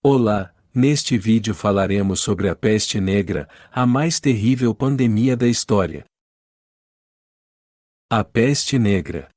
Olá, neste vídeo falaremos sobre a peste negra, a mais terrível pandemia da história. A peste negra.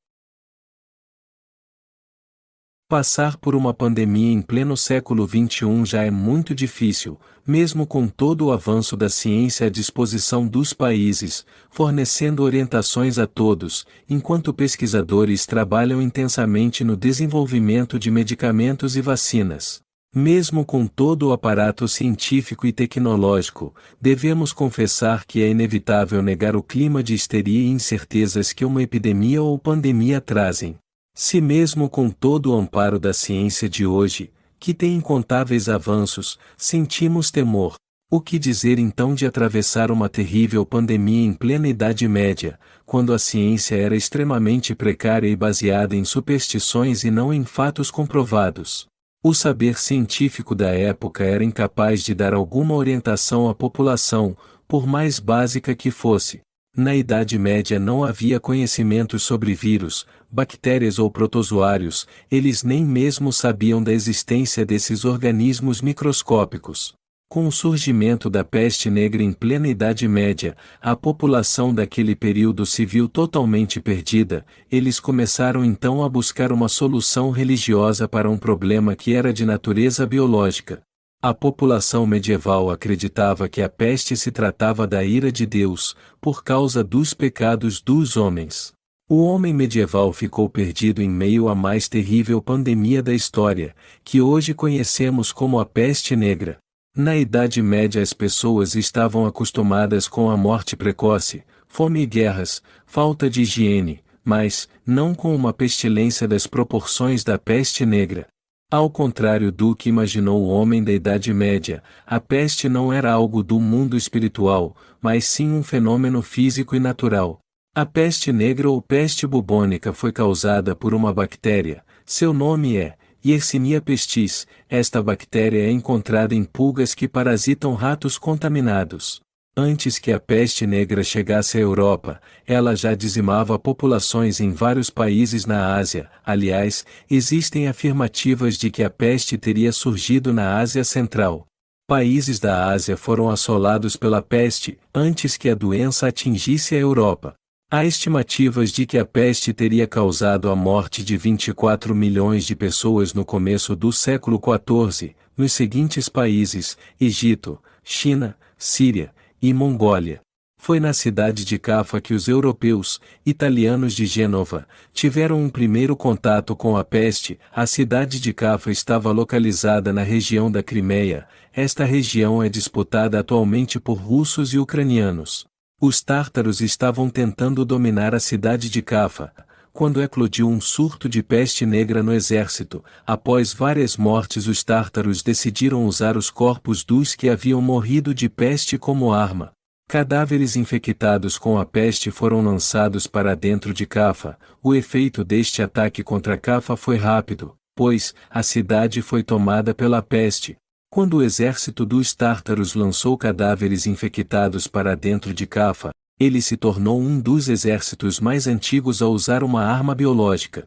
Passar por uma pandemia em pleno século XXI já é muito difícil, mesmo com todo o avanço da ciência à disposição dos países, fornecendo orientações a todos, enquanto pesquisadores trabalham intensamente no desenvolvimento de medicamentos e vacinas. Mesmo com todo o aparato científico e tecnológico, devemos confessar que é inevitável negar o clima de histeria e incertezas que uma epidemia ou pandemia trazem. Se mesmo com todo o amparo da ciência de hoje, que tem incontáveis avanços, sentimos temor, o que dizer então de atravessar uma terrível pandemia em plena Idade Média, quando a ciência era extremamente precária e baseada em superstições e não em fatos comprovados? O saber científico da época era incapaz de dar alguma orientação à população, por mais básica que fosse. Na Idade Média não havia conhecimentos sobre vírus, bactérias ou protozoários, eles nem mesmo sabiam da existência desses organismos microscópicos. Com o surgimento da peste negra em plena Idade Média, a população daquele período se viu totalmente perdida, eles começaram então a buscar uma solução religiosa para um problema que era de natureza biológica. A população medieval acreditava que a peste se tratava da ira de Deus, por causa dos pecados dos homens. O homem medieval ficou perdido em meio à mais terrível pandemia da história, que hoje conhecemos como a peste negra. Na Idade Média as pessoas estavam acostumadas com a morte precoce, fome e guerras, falta de higiene, mas, não com uma pestilência das proporções da peste negra. Ao contrário do que imaginou o homem da Idade Média, a peste não era algo do mundo espiritual, mas sim um fenômeno físico e natural. A peste negra ou peste bubônica foi causada por uma bactéria, seu nome é Yersinia pestis. Esta bactéria é encontrada em pulgas que parasitam ratos contaminados. Antes que a peste negra chegasse à Europa, ela já dizimava populações em vários países na Ásia. Aliás, existem afirmativas de que a peste teria surgido na Ásia Central. Países da Ásia foram assolados pela peste antes que a doença atingisse a Europa. Há estimativas de que a peste teria causado a morte de 24 milhões de pessoas no começo do século XIV, nos seguintes países: Egito, China, Síria e Mongólia. Foi na cidade de Cafa que os europeus, italianos de Gênova, tiveram um primeiro contato com a peste. A cidade de Cafa estava localizada na região da Crimeia. Esta região é disputada atualmente por russos e ucranianos. Os tártaros estavam tentando dominar a cidade de Cafa, quando eclodiu um surto de peste negra no exército. Após várias mortes, os tártaros decidiram usar os corpos dos que haviam morrido de peste como arma. Cadáveres infectados com a peste foram lançados para dentro de Cafa. O efeito deste ataque contra Cafa foi rápido, pois a cidade foi tomada pela peste. Quando o exército dos tártaros lançou cadáveres infectados para dentro de Cafa, ele se tornou um dos exércitos mais antigos a usar uma arma biológica.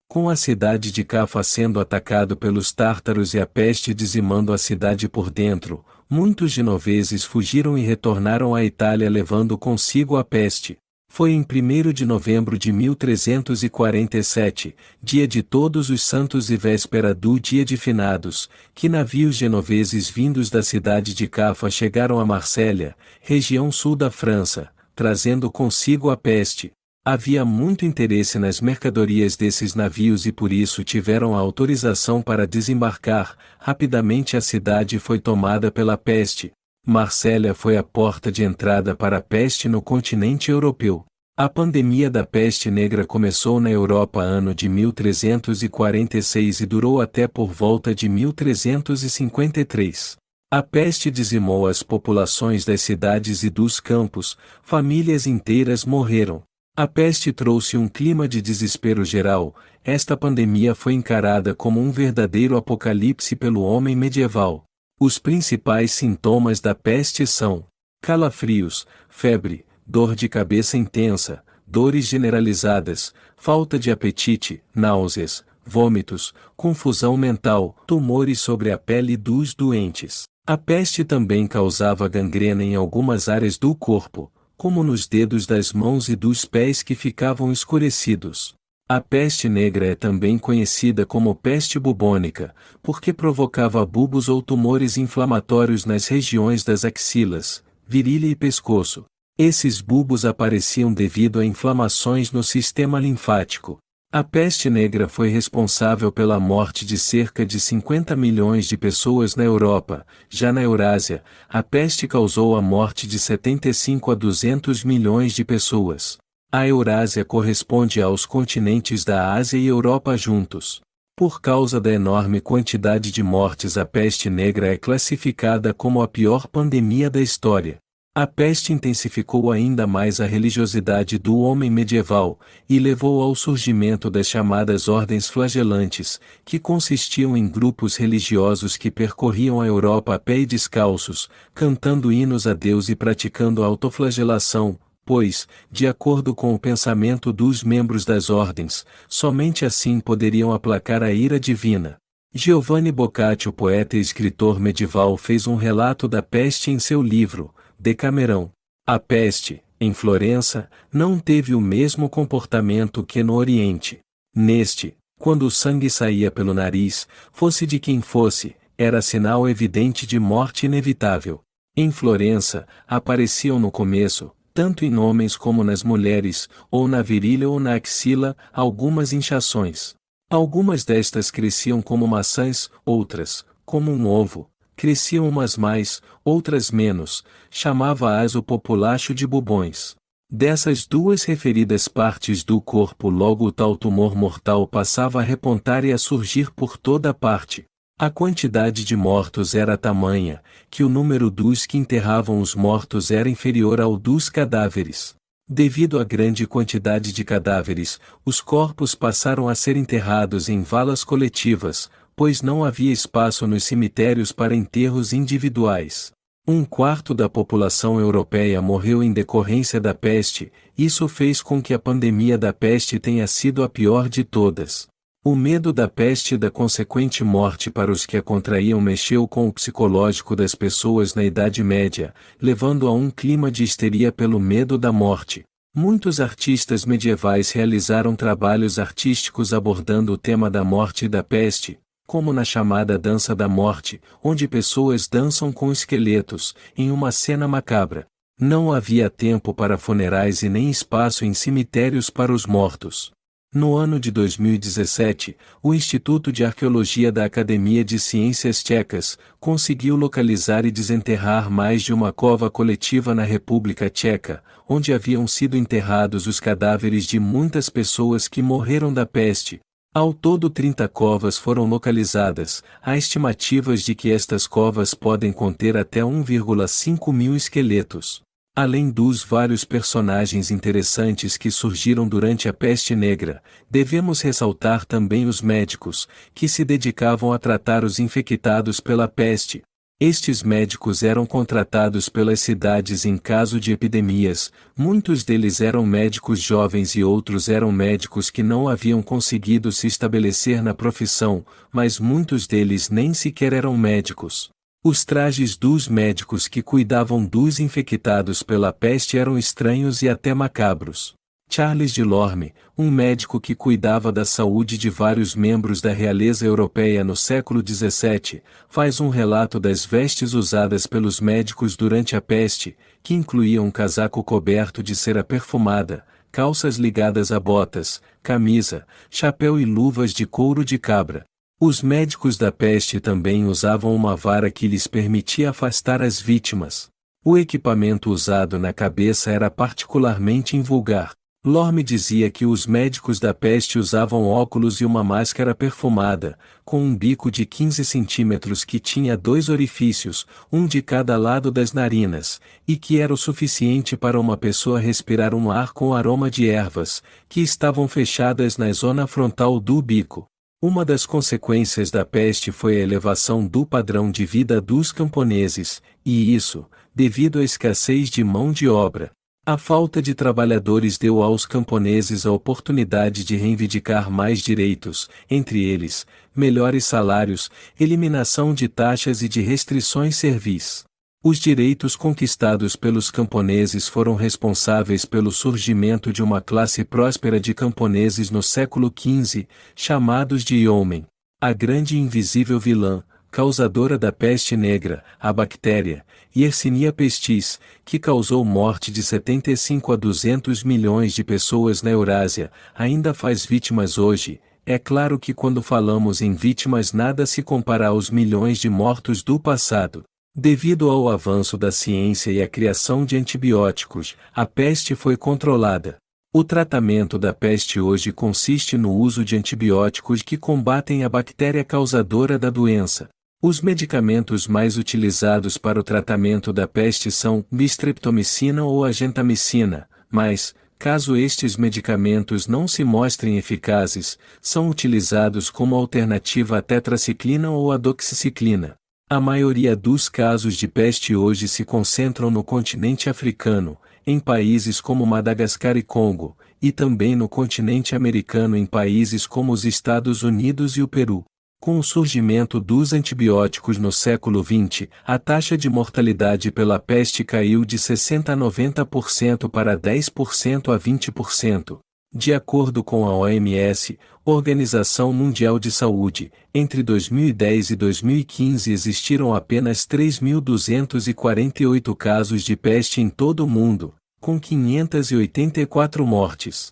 Com a cidade de Cafa sendo atacado pelos tártaros e a peste dizimando a cidade por dentro, muitos genoveses fugiram e retornaram à Itália levando consigo a peste. Foi em 1º de novembro de 1347, dia de Todos os Santos e véspera do Dia de Finados, que navios genoveses vindos da cidade de Cafa chegaram a Marsella, região sul da França, trazendo consigo a peste. Havia muito interesse nas mercadorias desses navios e por isso tiveram a autorização para desembarcar. Rapidamente a cidade foi tomada pela peste. Marsella foi a porta de entrada para a peste no continente europeu. A pandemia da peste negra começou na Europa ano de 1346 e durou até por volta de 1353. A peste dizimou as populações das cidades e dos campos, famílias inteiras morreram. A peste trouxe um clima de desespero geral. Esta pandemia foi encarada como um verdadeiro apocalipse pelo homem medieval. Os principais sintomas da peste são calafrios, febre, dor de cabeça intensa, dores generalizadas, falta de apetite, náuseas, vômitos, confusão mental, tumores sobre a pele dos doentes. A peste também causava gangrena em algumas áreas do corpo, como nos dedos das mãos e dos pés que ficavam escurecidos. A peste negra é também conhecida como peste bubônica, porque provocava bulbos ou tumores inflamatórios nas regiões das axilas, virilha e pescoço. Esses bulbos apareciam devido a inflamações no sistema linfático. A peste negra foi responsável pela morte de cerca de 50 milhões de pessoas na Europa. Já na Eurásia, a peste causou a morte de 75 a 200 milhões de pessoas. A Eurásia corresponde aos continentes da Ásia e Europa juntos. Por causa da enorme quantidade de mortes, a peste negra é classificada como a pior pandemia da história. A peste intensificou ainda mais a religiosidade do homem medieval, e levou ao surgimento das chamadas ordens flagelantes, que consistiam em grupos religiosos que percorriam a Europa a pé e descalços, cantando hinos a Deus e praticando autoflagelação, pois, de acordo com o pensamento dos membros das ordens, somente assim poderiam aplacar a ira divina. Giovanni Boccaccio, poeta e escritor medieval, fez um relato da peste em seu livro Decamerão. A peste, em Florença, não teve o mesmo comportamento que no Oriente. Neste, quando o sangue saía pelo nariz, fosse de quem fosse, era sinal evidente de morte inevitável. Em Florença, apareciam no começo, tanto em homens como nas mulheres, ou na virilha ou na axila, algumas inchações. Algumas destas cresciam como maçãs, outras, como um ovo. Cresciam umas mais, outras menos, chamava-as o populacho de bubões. Dessas duas referidas partes do corpo logo o tal tumor mortal passava a repontar e a surgir por toda parte. A quantidade de mortos era tamanha, que o número dos que enterravam os mortos era inferior ao dos cadáveres. Devido à grande quantidade de cadáveres, os corpos passaram a ser enterrados em valas coletivas, pois não havia espaço nos cemitérios para enterros individuais. 1/4 da população europeia morreu em decorrência da peste. Isso fez com que a pandemia da peste tenha sido a pior de todas. O medo da peste e da consequente morte para os que a contraíam mexeu com o psicológico das pessoas na Idade Média, levando a um clima de histeria pelo medo da morte. Muitos artistas medievais realizaram trabalhos artísticos abordando o tema da morte e da peste, como na chamada Dança da Morte, onde pessoas dançam com esqueletos, em uma cena macabra. Não havia tempo para funerais e nem espaço em cemitérios para os mortos. No ano de 2017, o Instituto de Arqueologia da Academia de Ciências Tchecas conseguiu localizar e desenterrar mais de uma cova coletiva na República Tcheca, onde haviam sido enterrados os cadáveres de muitas pessoas que morreram da peste. Ao todo 30 covas foram localizadas. Há estimativas de que estas covas podem conter até 1,5 mil esqueletos. Além dos vários personagens interessantes que surgiram durante a peste negra, devemos ressaltar também os médicos, que se dedicavam a tratar os infectados pela peste. Estes médicos eram contratados pelas cidades em caso de epidemias. Muitos deles eram médicos jovens e outros eram médicos que não haviam conseguido se estabelecer na profissão, mas muitos deles nem sequer eram médicos. Os trajes dos médicos que cuidavam dos infectados pela peste eram estranhos e até macabros. Charles de Lorme, um médico que cuidava da saúde de vários membros da realeza europeia no século XVII, faz um relato das vestes usadas pelos médicos durante a peste, que incluíam um casaco coberto de cera perfumada, calças ligadas a botas, camisa, chapéu e luvas de couro de cabra. Os médicos da peste também usavam uma vara que lhes permitia afastar as vítimas. O equipamento usado na cabeça era particularmente invulgar. Lorme dizia que os médicos da peste usavam óculos e uma máscara perfumada, com um bico de 15 centímetros que tinha 2 orifícios, um de cada lado das narinas, e que era o suficiente para uma pessoa respirar um ar com aroma de ervas, que estavam fechadas na zona frontal do bico. Uma das consequências da peste foi a elevação do padrão de vida dos camponeses, e isso, devido à escassez de mão de obra. A falta de trabalhadores deu aos camponeses a oportunidade de reivindicar mais direitos, entre eles, melhores salários, eliminação de taxas e de restrições servis. Os direitos conquistados pelos camponeses foram responsáveis pelo surgimento de uma classe próspera de camponeses no século XV, chamados de yeomen. A grande e invisível vilã, causadora da peste negra, a bactéria, Yersinia pestis, que causou morte de 75 a 200 milhões de pessoas na Eurásia, ainda faz vítimas hoje. É claro que quando falamos em vítimas nada se compara aos milhões de mortos do passado. Devido ao avanço da ciência e à criação de antibióticos, a peste foi controlada. O tratamento da peste hoje consiste no uso de antibióticos que combatem a bactéria causadora da doença. Os medicamentos mais utilizados para o tratamento da peste são streptomicina ou a gentamicina, mas, caso estes medicamentos não se mostrem eficazes, são utilizados como alternativa à tetraciclina ou à doxiciclina. A maioria dos casos de peste hoje se concentram no continente africano, em países como Madagascar e Congo, e também no continente americano em países como os Estados Unidos e o Peru. Com o surgimento dos antibióticos no século XX, a taxa de mortalidade pela peste caiu de 60% a 90% para 10% a 20%. De acordo com a OMS, Organização Mundial de Saúde, entre 2010 e 2015 existiram apenas 3.248 casos de peste em todo o mundo, com 584 mortes.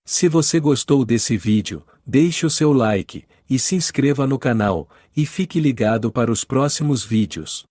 Se você gostou desse vídeo, deixe o seu like, e se inscreva no canal, e fique ligado para os próximos vídeos.